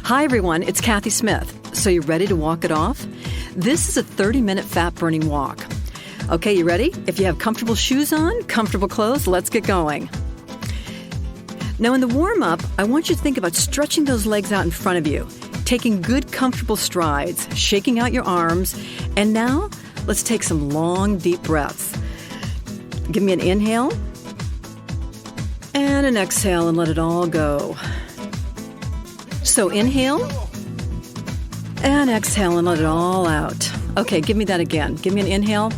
Hi everyone, it's Kathy Smith. So you ready to walk it off? This is a 30-minute fat-burning walk. Okay, you ready? If you have comfortable shoes on, comfortable clothes, let's get going. Now in the warm-up, I want you to think about stretching those legs out in front of you, taking good, comfortable strides, shaking out your arms, and now let's take some long, deep breaths. Give me an inhale and an exhale and let it all go. So inhale and exhale and let it all out. Okay, give me that again. Give me an inhale.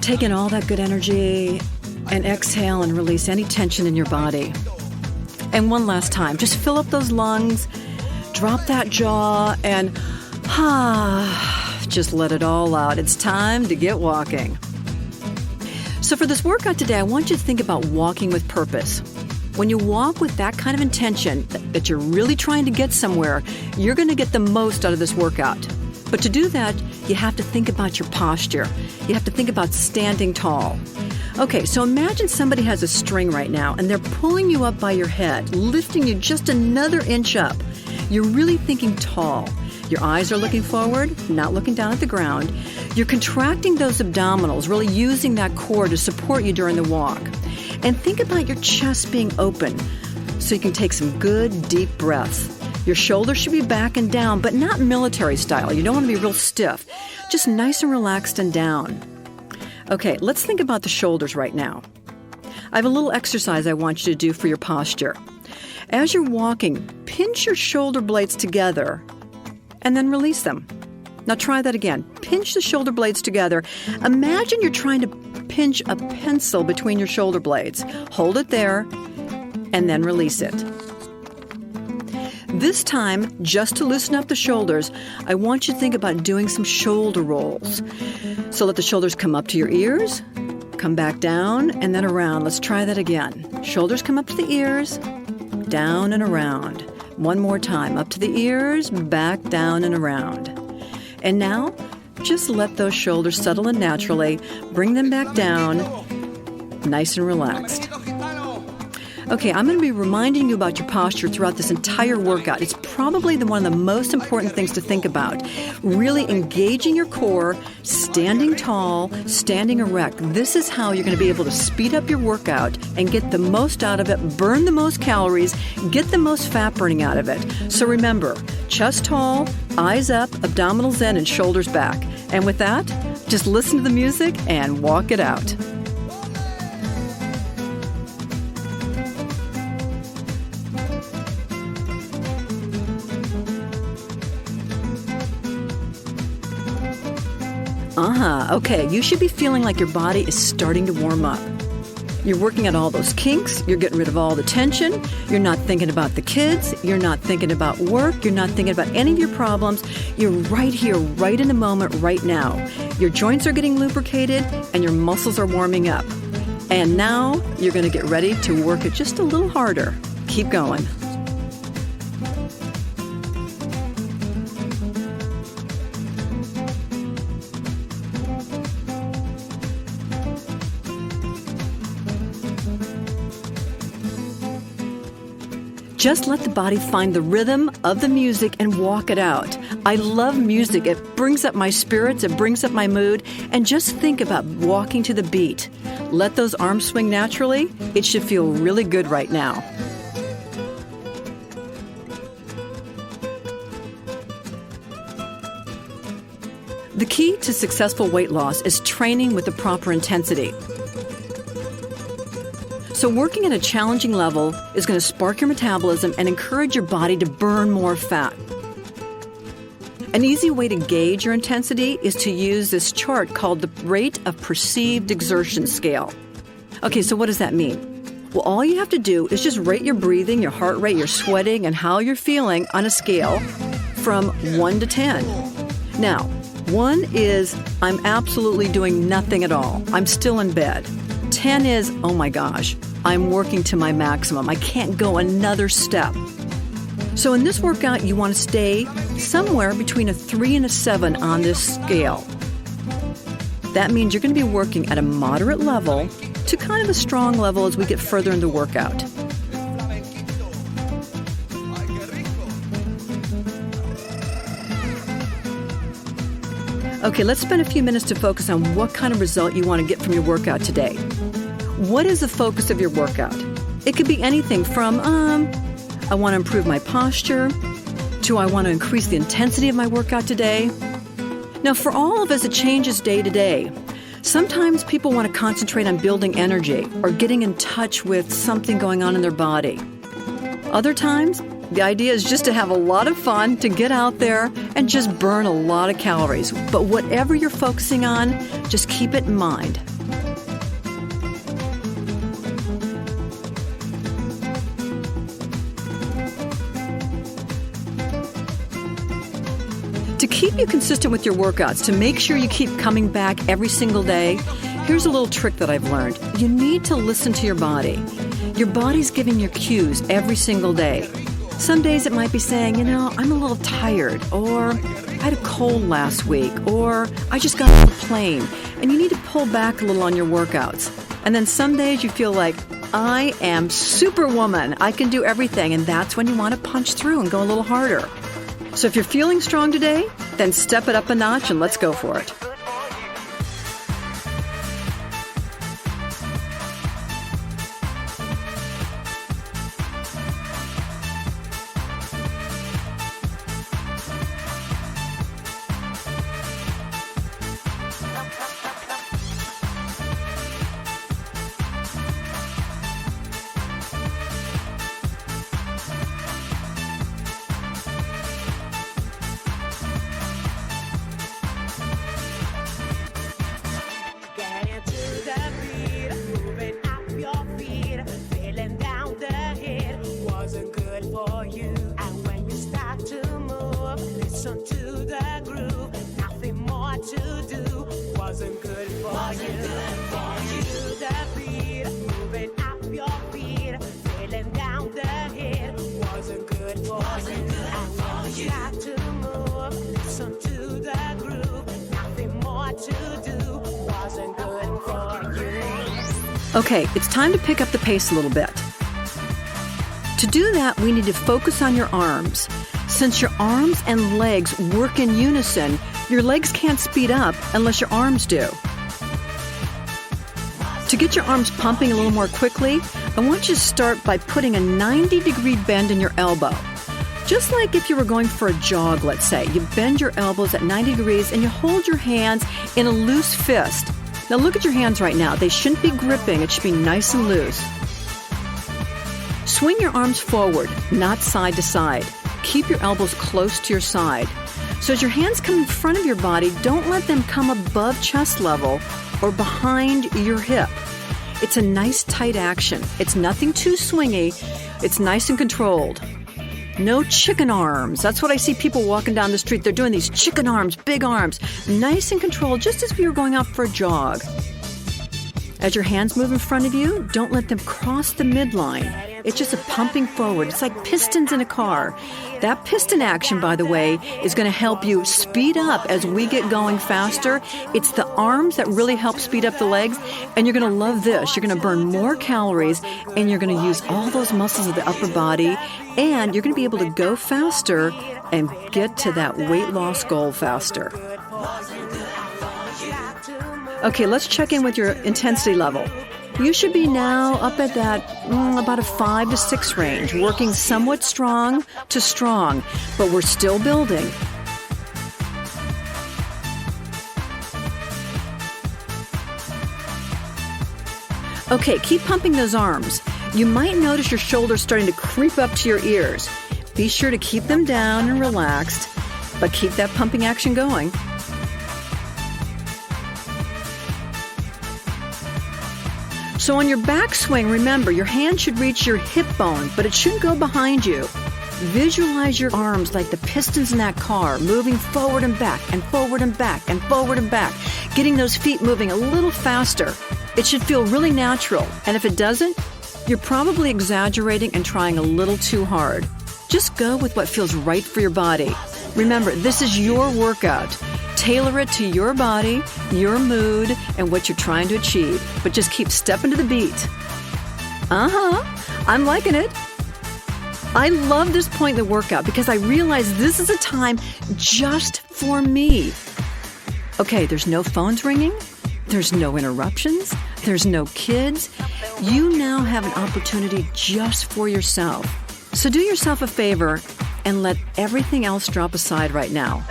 Take in all that good energy and exhale and release any tension in your body. And one last time, just fill up those lungs, drop that jaw, and just let it all out. It's time to get walking. So for this workout today, I want you to think about walking with purpose. When you walk with that kind of intention, that you're really trying to get somewhere, you're going to get the most out of this workout. But to do that, you have to think about your posture. You have to think about standing tall. Okay, so imagine somebody has a string right now, and they're pulling you up by your head, lifting you just another inch up. You're really thinking tall. Your eyes are looking forward, not looking down at the ground. You're contracting those abdominals, really using that core to support you during the walk. And think about your chest being open so you can take some good, deep breaths. Your shoulders should be back and down, but not military style. You don't want to be real stiff. Just nice and relaxed and down. Okay, let's think about the shoulders right now. I have a little exercise I want you to do for your posture. As you're walking, pinch your shoulder blades together and then release them. Now try that again. Pinch the shoulder blades together. Imagine you're trying to pinch a pencil between your shoulder blades. Hold it there and then release it. This time, just to loosen up the shoulders, I want you to think about doing some shoulder rolls. So let the shoulders come up to your ears, come back down, and then around. Let's try that again. Shoulders come up to the ears, down and around. One more time, up to the ears, back, down, and around. And now, just let those shoulders settle in naturally. Bring them back down, nice and relaxed. Okay, I'm going to be reminding you about your posture throughout this entire workout. It's probably one of the most important things to think about. Really engaging your core, standing tall, standing erect. This is how you're going to be able to speed up your workout and get the most out of it, burn the most calories, get the most fat burning out of it. So remember, chest tall, eyes up, abdominals in, and shoulders back. And with that, just listen to the music and walk it out. Okay, you should be feeling like your body is starting to warm up. You're working out all those kinks, you're getting rid of all the tension, you're not thinking about the kids, you're not thinking about work, you're not thinking about any of your problems. You're right here, right in the moment, right now. Your joints are getting lubricated and your muscles are warming up. And now you're going to get ready to work it just a little harder. Keep going. Just let the body find the rhythm of the music and walk it out. I love music. It brings up my spirits, it brings up my mood, and just think about walking to the beat. Let those arms swing naturally. It should feel really good right now. The key to successful weight loss is training with the proper intensity. So working at a challenging level is going to spark your metabolism and encourage your body to burn more fat. An easy way to gauge your intensity is to use this chart called the Rate of Perceived Exertion Scale. Okay, so what does that mean? Well, all you have to do is just rate your breathing, your heart rate, your sweating, and how you're feeling on a scale from 1 to 10. Now, 1 is I'm absolutely doing nothing at all. I'm still in bed. 10 is, oh my gosh, I'm working to my maximum. I can't go another step. So in this workout, you want to stay somewhere between a 3 and a 7 on this scale. That means you're going to be working at a moderate level to kind of a strong level as we get further into the workout. Okay, let's spend a few minutes to focus on what kind of result you want to get from your workout today. What is the focus of your workout? It could be anything from, I want to improve my posture, to I want to increase the intensity of my workout today. Now, for all of us, it changes day to day. Sometimes people want to concentrate on building energy or getting in touch with something going on in their body. Other times, the idea is just to have a lot of fun, to get out there and just burn a lot of calories. But whatever you're focusing on, just keep it in mind. To keep you consistent with your workouts, to make sure you keep coming back every single day, here's a little trick that I've learned. You need to listen to your body. Your body's giving you cues every single day. Some days it might be saying, I'm a little tired, or I had a cold last week, or I just got off the plane, and you need to pull back a little on your workouts. And then some days you feel like, I am Superwoman, I can do everything, and that's when you want to punch through and go a little harder. So if you're feeling strong today, then step it up a notch and let's go for it. Okay, it's time to pick up the pace a little bit. To do that, we need to focus on your arms. Since your arms and legs work in unison, your legs can't speed up unless your arms do. To get your arms pumping a little more quickly, I want you to start by putting a 90-degree bend in your elbow. Just like if you were going for a jog, let's say. You bend your elbows at 90 degrees and you hold your hands in a loose fist. Now look at your hands right now. They shouldn't be gripping. It should be nice and loose. Swing your arms forward, not side to side. Keep your elbows close to your side. So as your hands come in front of your body, don't let them come above chest level or behind your hip. It's a nice tight action. It's nothing too swingy. It's nice and controlled. No chicken arms. That's what I see people walking down the street. They're doing these chicken arms, big arms, nice and controlled, just as if you were going out for a jog. As your hands move in front of you, don't let them cross the midline. It's just a pumping forward. It's like pistons in a car. That piston action, by the way, is going to help you speed up as we get going faster. It's the arms that really help speed up the legs, and you're going to love this. You're going to burn more calories, and you're going to use all those muscles of the upper body, and you're going to be able to go faster and get to that weight loss goal faster. Okay, let's check in with your intensity level. You should be now up at that about a 5 to 6 range, working somewhat strong to strong, but we're still building. Okay, keep pumping those arms. You might notice your shoulders starting to creep up to your ears. Be sure to keep them down and relaxed, but keep that pumping action going. So on your backswing, remember, your hand should reach your hip bone, but it shouldn't go behind you. Visualize your arms like the pistons in that car, moving forward and back and forward and back and forward and back, getting those feet moving a little faster. It should feel really natural, and if it doesn't, you're probably exaggerating and trying a little too hard. Just go with what feels right for your body. Remember, this is your workout. Tailor it to your body, your mood, and what you're trying to achieve. But just keep stepping to the beat. I'm liking it. I love this point in the workout because I realize this is a time just for me. Okay, there's no phones ringing. There's no interruptions. There's no kids. You now have an opportunity just for yourself. So do yourself a favor and let everything else drop aside right now.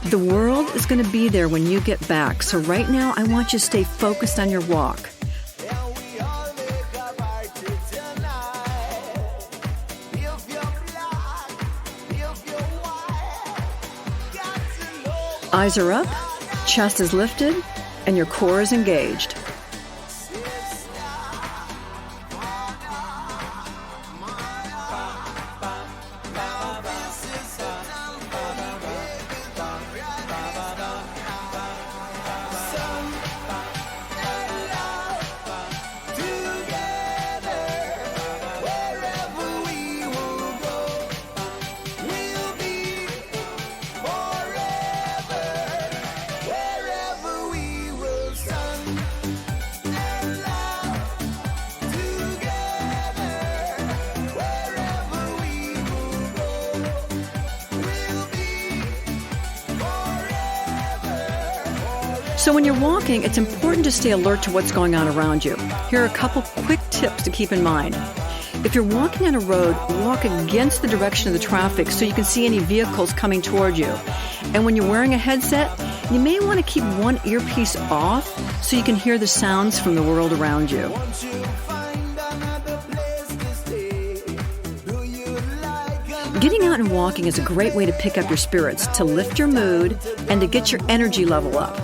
The world is going to be there when you get back. So right now, I want you to stay focused on your walk. Eyes are up, chest is lifted, and your core is engaged. So when you're walking, it's important to stay alert to what's going on around you. Here are a couple quick tips to keep in mind. If you're walking on a road, walk against the direction of the traffic so you can see any vehicles coming toward you. And when you're wearing a headset, you may want to keep one earpiece off so you can hear the sounds from the world around you. Getting out and walking is a great way to pick up your spirits, to lift your mood, and to get your energy level up.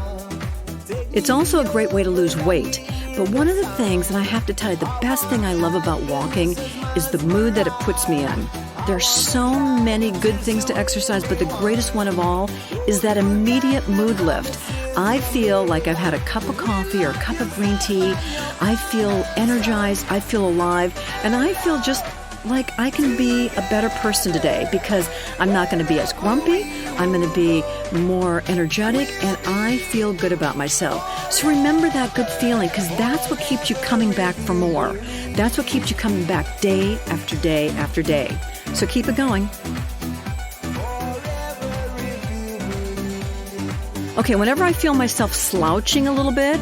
It's also a great way to lose weight. But one of the things, and I have to tell you, the best thing I love about walking is the mood that it puts me in. There are so many good things to exercise, but the greatest one of all is that immediate mood lift. I feel like I've had a cup of coffee or a cup of green tea. I feel energized, I feel alive, and I feel just like I can be a better person today because I'm not going to be as grumpy, I'm going to be more energetic, and I feel good about myself. So remember that good feeling because that's what keeps you coming back for more. That's what keeps you coming back day after day after day. So keep it going. Okay, whenever I feel myself slouching a little bit,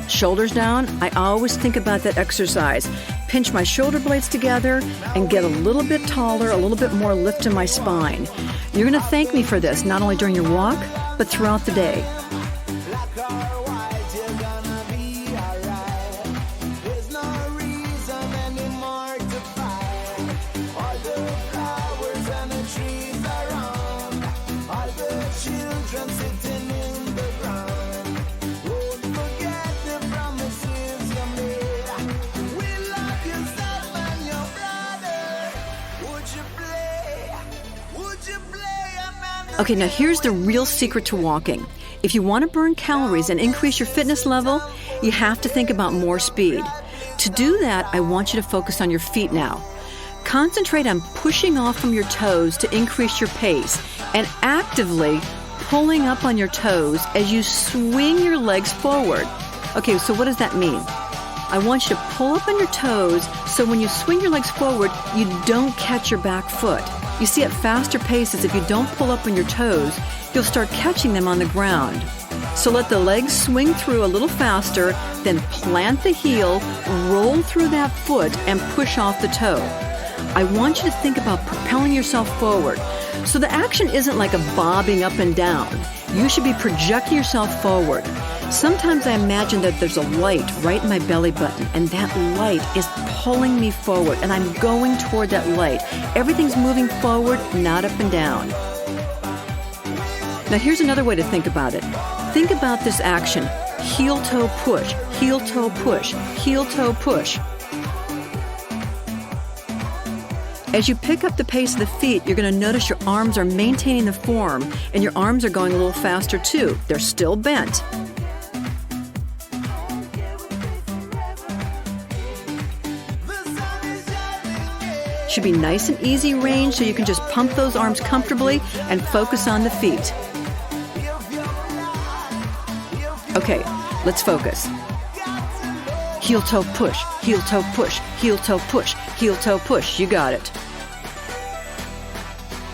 shoulders down, I always think about that exercise. Pinch my shoulder blades together and get a little bit taller, a little bit more lift in my spine. You're going to thank me for this, not only during your walk, but throughout the day. Okay, now here's the real secret to walking. If you want to burn calories and increase your fitness level, you have to think about more speed. To do that, I want you to focus on your feet now. Concentrate on pushing off from your toes to increase your pace and actively pulling up on your toes as you swing your legs forward. Okay, so what does that mean? I want you to pull up on your toes so when you swing your legs forward, you don't catch your back foot. You see, at faster paces, if you don't pull up on your toes, you'll start catching them on the ground. So let the legs swing through a little faster, then plant the heel, roll through that foot, and push off the toe. I want you to think about propelling yourself forward. So the action isn't like a bobbing up and down. You should be projecting yourself forward. Sometimes I imagine that there's a light right in my belly button, and that light is pulling me forward, and I'm going toward that light. Everything's moving forward, not up and down. Now here's another way to think about it. Think about this action. Heel-toe push, heel-toe push, heel-toe push. As you pick up the pace of the feet, you're going to notice your arms are maintaining the form, and your arms are going a little faster too. They're still bent. Should be nice and easy range so you can just pump those arms comfortably and focus on the feet. Okay, let's focus. Heel toe push, heel toe push, heel toe push, heel toe push. You got it.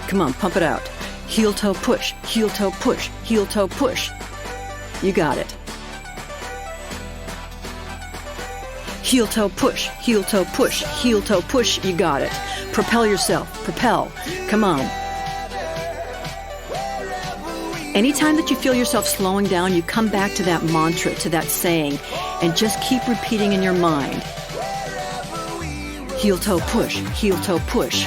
Come on, pump it out. Heel toe push, heel toe push, heel toe push. You got it. Heel toe push, heel toe push, heel toe push. You got it. Propel yourself, propel. Come on. Anytime that you feel yourself slowing down, you come back to that mantra, to that saying, and just keep repeating in your mind. Heel toe push, heel toe push.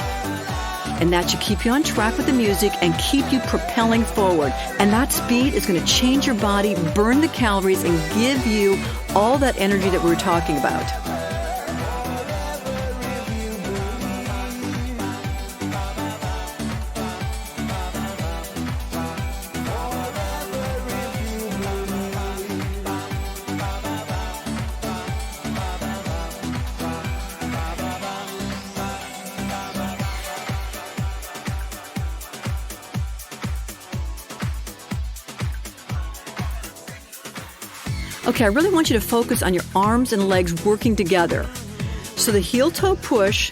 And that should keep you on track with the music and keep you propelling forward. And that speed is going to change your body, burn the calories, and give you all that energy that we were talking about. Okay, I really want you to focus on your arms and legs working together. So the heel toe push,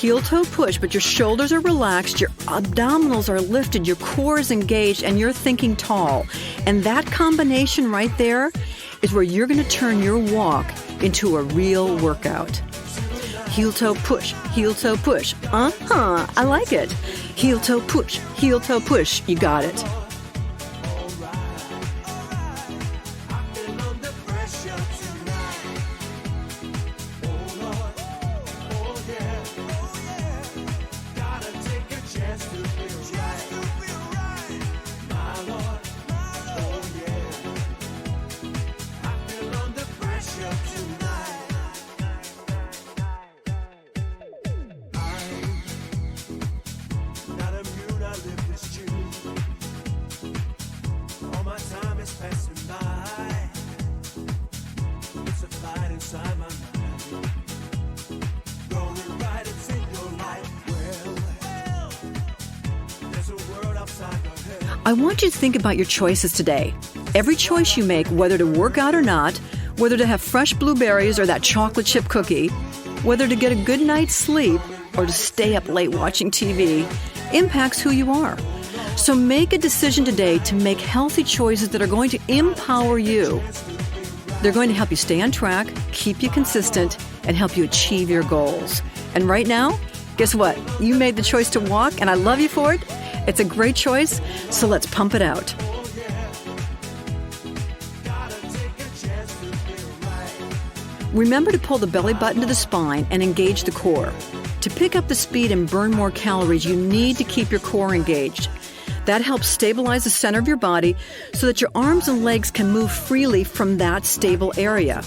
but your shoulders are relaxed, your abdominals are lifted, your core is engaged, and you're thinking tall. And that combination right there is where you're going to turn your walk into a real workout. Heel toe push, heel toe push. I like it. Heel toe push, you got it. I want you to think about your choices today. Every choice you make, whether to work out or not, whether to have fresh blueberries or that chocolate chip cookie, whether to get a good night's sleep or to stay up late watching TV, impacts who you are. So make a decision today to make healthy choices that are going to empower you. They're going to help you stay on track, keep you consistent, and help you achieve your goals. And right now, guess what? You made the choice to walk, and I love you for it. It's a great choice, so let's pump it out. Remember to pull the belly button to the spine and engage the core. To pick up the speed and burn more calories, you need to keep your core engaged. That helps stabilize the center of your body so that your arms and legs can move freely from that stable area.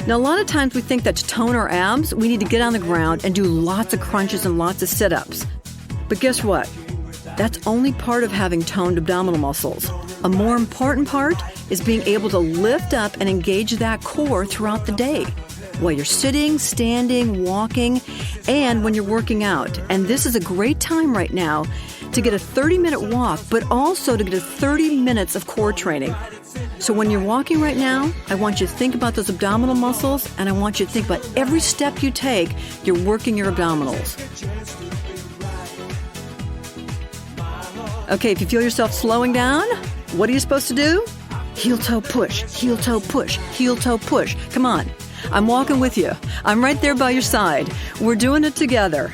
Now, a lot of times we think that to tone our abs, we need to get on the ground and do lots of crunches and lots of sit-ups. But guess what? That's only part of having toned abdominal muscles. A more important part is being able to lift up and engage that core throughout the day, while you're sitting, standing, walking, and when you're working out. And this is a great time right now to get a 30-minute walk, but also to get a 30 minutes of core training. So when you're walking right now, I want you to think about those abdominal muscles, and I want you to think about every step you take, you're working your abdominals. Okay, if you feel yourself slowing down, what are you supposed to do? Heel toe push, heel toe push, heel toe push. Come on. I'm walking with you. I'm right there by your side. We're doing it together.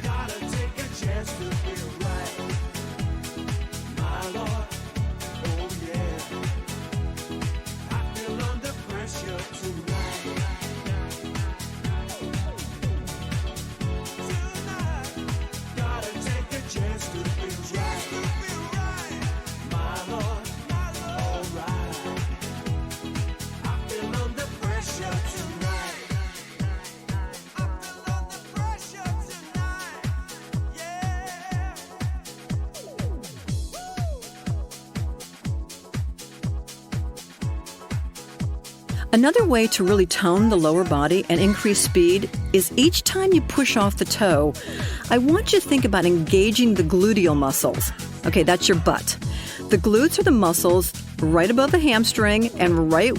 Another way to really tone the lower body and increase speed is each time you push off the toe, I want you to think about engaging the gluteal muscles. Okay, that's your butt. The glutes are the muscles right above the hamstring and right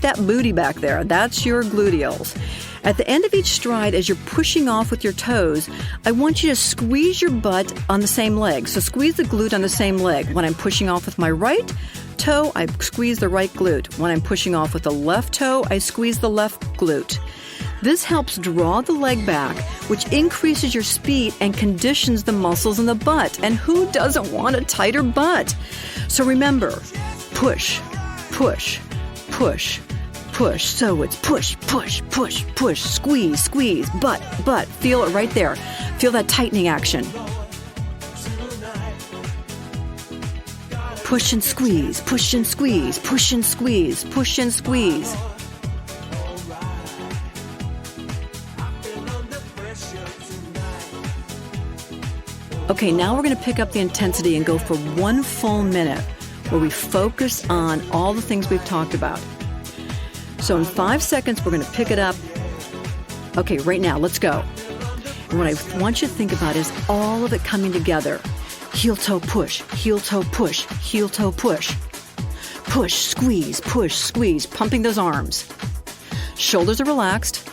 that booty back there. That's your gluteals. At the end of each stride, as you're pushing off with your toes, I want you to squeeze your butt on the same leg. So squeeze the glute on the same leg. When I'm pushing off with my right toe, I squeeze the right glute. When I'm pushing off with the left toe, I squeeze the left glute. This helps draw the leg back, which increases your speed and conditions the muscles in the butt. And who doesn't want a tighter butt? So remember, push, push, push, push. So it's push, push, push, push, squeeze, squeeze, butt, butt. Feel it right there. Feel that tightening action. Push and squeeze, push and squeeze, push and squeeze, push and squeeze. Okay, now we're going to pick up the intensity and go for 1 full minute where we focus on all the things we've talked about. So in 5 seconds, we're going to pick it up. Okay, right now, let's go. And what I want you to think about is all of it coming together. Heel toe push, heel toe push, heel toe push. Push, squeeze, pumping those arms. Shoulders are relaxed.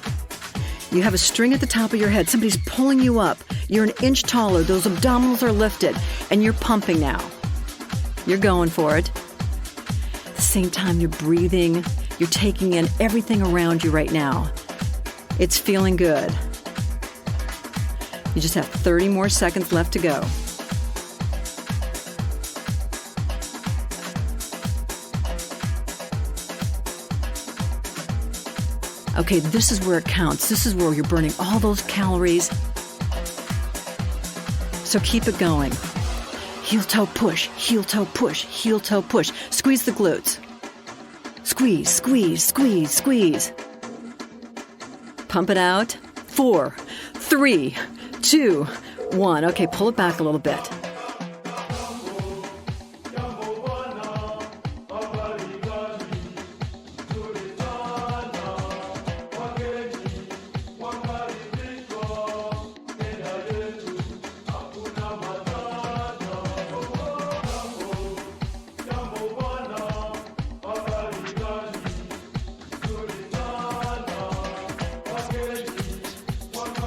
You have a string at the top of your head. Somebody's pulling you up. You're an inch taller. Those abdominals are lifted. And you're pumping now. You're going for it. At the same time, you're breathing. You're taking in everything around you right now. It's feeling good. You just have 30 more seconds left to go. Okay, this is where it counts. This is where you're burning all those calories. So keep it going. Heel toe push, heel toe push, heel toe push. Squeeze the glutes. Squeeze, squeeze, squeeze, squeeze. Pump it out. 4, 3, 2, 1. Okay, pull it back a little bit.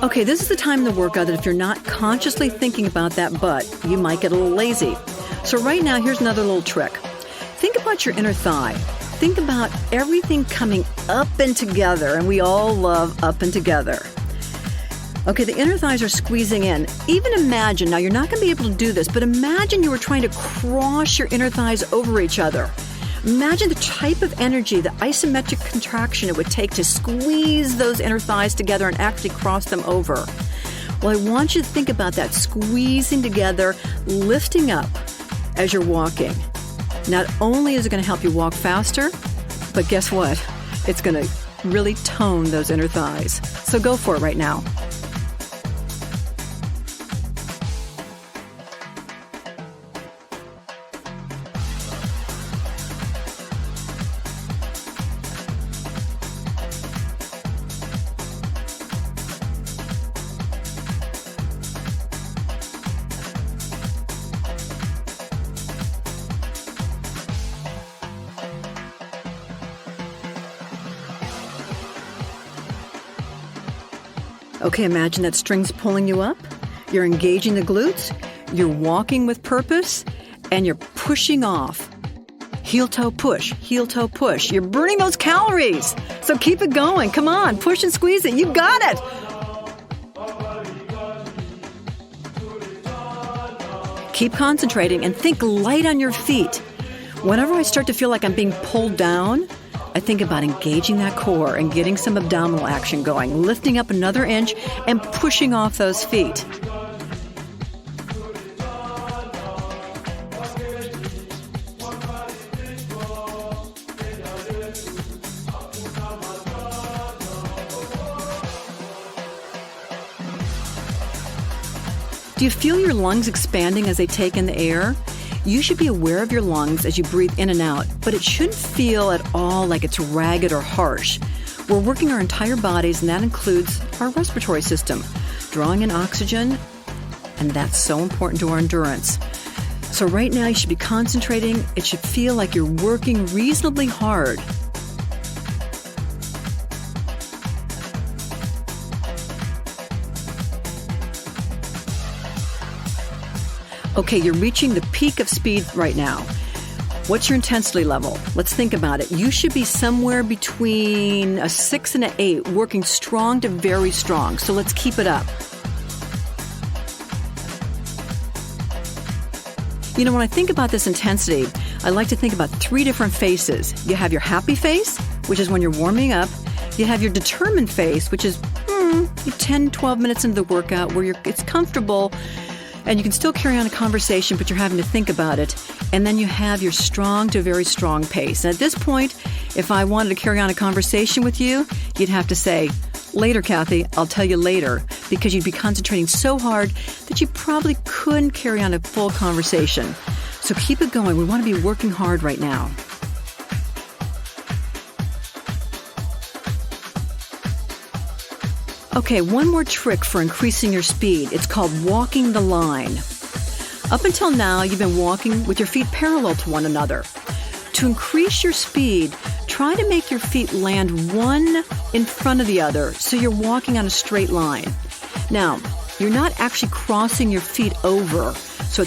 Okay, this is the time in the workout that if you're not consciously thinking about that butt, you might get a little lazy. So right now, here's another little trick. Think about your inner thigh. Think about everything coming up and together, and we all love up and together. Okay, the inner thighs are squeezing in. Even imagine, now you're not going to be able to do this, but imagine you were trying to cross your inner thighs over each other. Imagine the type of energy, the isometric contraction it would take to squeeze those inner thighs together and actually cross them over. Well, I want you to think about that squeezing together, lifting up as you're walking. Not only is it going to help you walk faster, but guess what? It's going to really tone those inner thighs. So go for it right now. Okay, imagine that string's pulling you up. You're engaging the glutes. You're walking with purpose. And you're pushing off. Heel toe push, heel toe push. You're burning those calories. So keep it going. Come on, push and squeeze it. You got it. Keep concentrating and think light on your feet. Whenever I start to feel like I'm being pulled down, I think about engaging that core and getting some abdominal action going, lifting up another inch and pushing off those feet. Do you feel your lungs expanding as they take in the air? You should be aware of your lungs as you breathe in and out, but it shouldn't feel at all like it's ragged or harsh. We're working our entire bodies, and that includes our respiratory system, drawing in oxygen, and that's so important to our endurance. So right now you should be concentrating. It should feel like you're working reasonably hard. Okay, you're reaching the peak of speed right now. What's your intensity level? Let's think about it. You should be somewhere between a 6 and an 8, working strong to very strong. So let's keep it up. You know, when I think about this intensity, I like to think about 3 different phases. You have your happy face, which is when you're warming up. You have your determined face, which is 10, 12 minutes into the workout where it's comfortable and you can still carry on a conversation, but you're having to think about it. And then you have your strong to very strong pace. And at this point, if I wanted to carry on a conversation with you, you'd have to say, "Later, Kathy, I'll tell you later," because you'd be concentrating so hard that you probably couldn't carry on a full conversation. So keep it going. We want to be working hard right now. Okay, one more trick for increasing your speed. It's called walking the line. Up until now, you've been walking with your feet parallel to one another. To increase your speed, try to make your feet land one in front of the other so you're walking on a straight line. Now, you're not actually crossing your feet over, so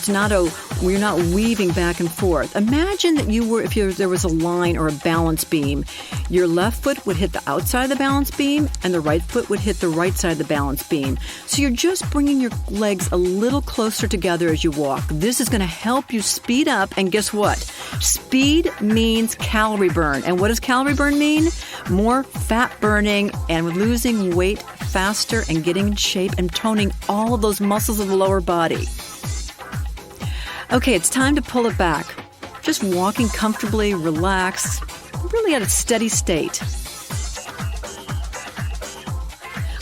you're not weaving back and forth. Imagine that there was a line or a balance beam. Your left foot would hit the outside of the balance beam and the right foot would hit the right side of the balance beam. So you're just bringing your legs a little closer together as you walk. This is going to help you speed up, and guess what? Speed means calorie burn. And what does calorie burn mean? More fat burning and losing weight faster and getting in shape and toning all of those muscles of the lower body. Okay, it's time to pull it back. Just walking comfortably, relaxed, really at a steady state.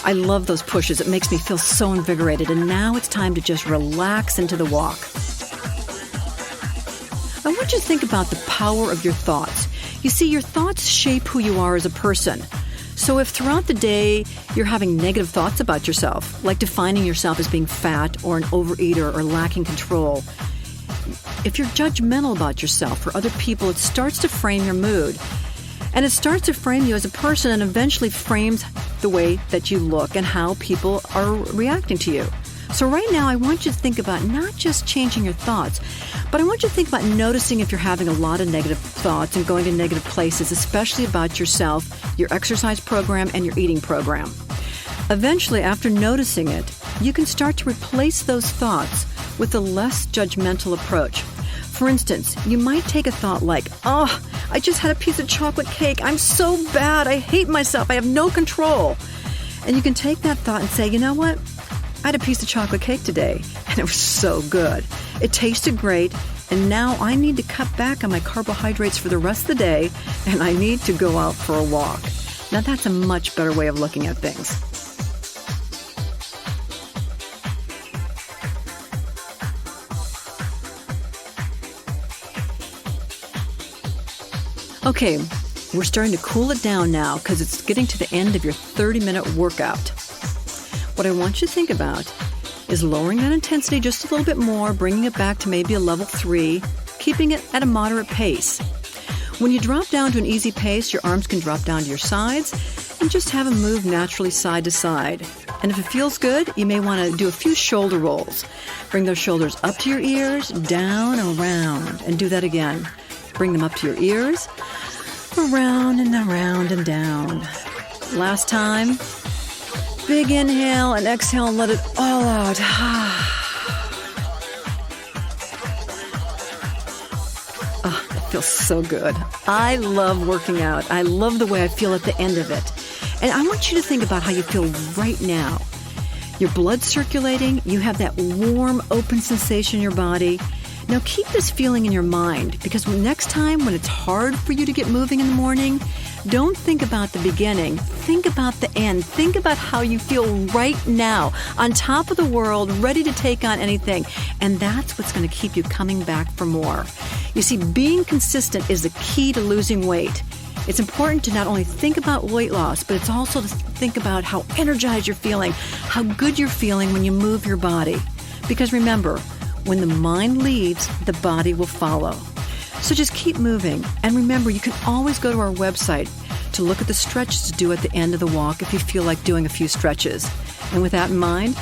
I love those pushes. It makes me feel so invigorated. And now it's time to just relax into the walk. I want you to think about the power of your thoughts. You see, your thoughts shape who you are as a person. So if throughout the day you're having negative thoughts about yourself, like defining yourself as being fat or an overeater or lacking control, if you're judgmental about yourself or other people, it starts to frame your mood. And it starts to frame you as a person and eventually frames the way that you look and how people are reacting to you. So right now, I want you to think about not just changing your thoughts, but I want you to think about noticing if you're having a lot of negative thoughts and going to negative places, especially about yourself, your exercise program, and your eating program. Eventually, after noticing it, you can start to replace those thoughts with a less judgmental approach. For instance, you might take a thought like, "Oh, I just had a piece of chocolate cake. I'm so bad. I hate myself. I have no control." And you can take that thought and say, "You know what? I had a piece of chocolate cake today, and it was so good. It tasted great, and now I need to cut back on my carbohydrates for the rest of the day, and I need to go out for a walk." Now, that's a much better way of looking at things. Okay, we're starting to cool it down now because it's getting to the end of your 30-minute workout. What I want you to think about is lowering that intensity just a little bit more, bringing it back to maybe a level 3, keeping it at a moderate pace. When you drop down to an easy pace, your arms can drop down to your sides and just have them move naturally side to side. And if it feels good, you may want to do a few shoulder rolls. Bring those shoulders up to your ears, down, around, and do that again. Bring them up to your ears, around and down. Last time. Big inhale and exhale and let it all out. Oh, it feels so good. I love working out. I love the way I feel at the end of it. And I want you to think about how you feel right now. Your blood's circulating. You have that warm, open sensation in your body. Now keep this feeling in your mind, because next time when it's hard for you to get moving in the morning, Don't think about the beginning. Think about the end. Think about how you feel right now, on top of the world, ready to take on anything. And that's what's going to keep you coming back for more. You see, being consistent is the key to losing weight. It's important to not only think about weight loss, but it's also to think about how energized you're feeling, how good you're feeling when you move your body. Because remember, when the mind leads, the body will follow. So just keep moving. And remember, you can always go to our website to look at the stretches to do at the end of the walk if you feel like doing a few stretches. And with that in mind,